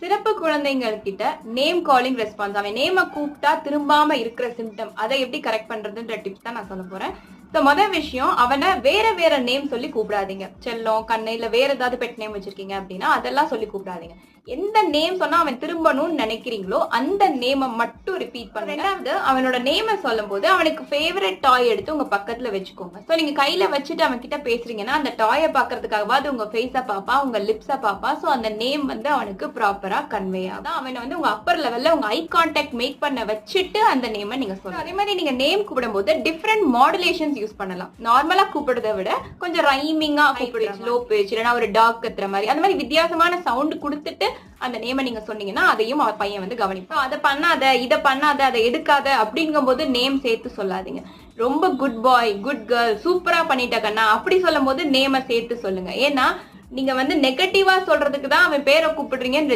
சிறப்பு குழந்தைகள் கிட்ட நேம் காலிங் ரெஸ்பான்ஸ், அவன் நேம கூப்பிட்டா திரும்பாம இருக்கிற சிம்டம், அதை எப்படி கரெக்ட் பண்றதுன்ற டிப்ஸ் தான் நான் சொல்ல போறேன். முதல் விஷயம், அவனை வேற வேற நேம் சொல்லி கூப்பிடாதீங்க. செல்லம், கண்ணு, இல்ல வேற ஏதாவது பெட் நேம் வச்சிருக்கீங்க அப்படின்னா அதெல்லாம் சொல்லி கூப்பிடாதீங்க. எந்த நேம் சொன்னா அவன் திரும்பணும்னு நினைக்கிறீங்களோ அந்த நேம மட்டும் ரிப்பீட் பண்ணுங்க. ரெண்டாவது, அவனோட நேம சொல்லும் போது அவனுக்கு ஃபேவரட் டாய் எடுத்து உங்க பக்கத்துல வச்சுக்கோங்க. சோ நீங்க கையில வச்சுட்டு அவன் கிட்ட பேசுறீங்கன்னா அந்த டாயை பாக்குறதுக்காகவாது உங்க ஃபேஸ பாப்பா, உங்க லிப்ஸ பாப்பா. சோ அந்த நேம் அவனுக்கு ப்ராப்பரா கன்வே ஆகும். அவனை உங்க அப்பர் லெவல்ல உங்க ஐ கான்டாக்ட் மேக் பண்ண வச்சுட்டு அந்த நேம நீங்க சொல்லுங்க. அதே மாதிரி நீங்க நேம் கூப்பிடும் போது டிஃபரெண்ட் மாடுலேஷன்ஸ் யூஸ் பண்ணலாம். நார்மலா கூப்பிடுறதை விட கொஞ்சம் ரைமிங்கா கூப்பிடுறது, லோ பிச் இல்லைன்னா ஒரு டாக் கத்துற மாதிரி, அந்த மாதிரி வித்தியாசமான சவுண்ட் கொடுத்துட்டு அந்த நேம நீங்க சொன்னீங்கன்னா அதையும் அவன் பையன் கவனிப்பான். அதை பண்ணாத, இதை பண்ணாத, அதை எடுக்காத அப்படிங்கும் போது நேம் சேர்த்து சொல்லாதீங்க. ரொம்ப குட் பாய், குட் கேர்ள், சூப்பரா பண்ணிட்ட கண்ணா அப்படி சொல்லும் போது நேம சேர்த்து சொல்லுங்க. ஏன்னா நீங்க நெகட்டிவா சொல்றதுக்கு தான் அவன் பேரை கூப்பிடுறீங்கன்னு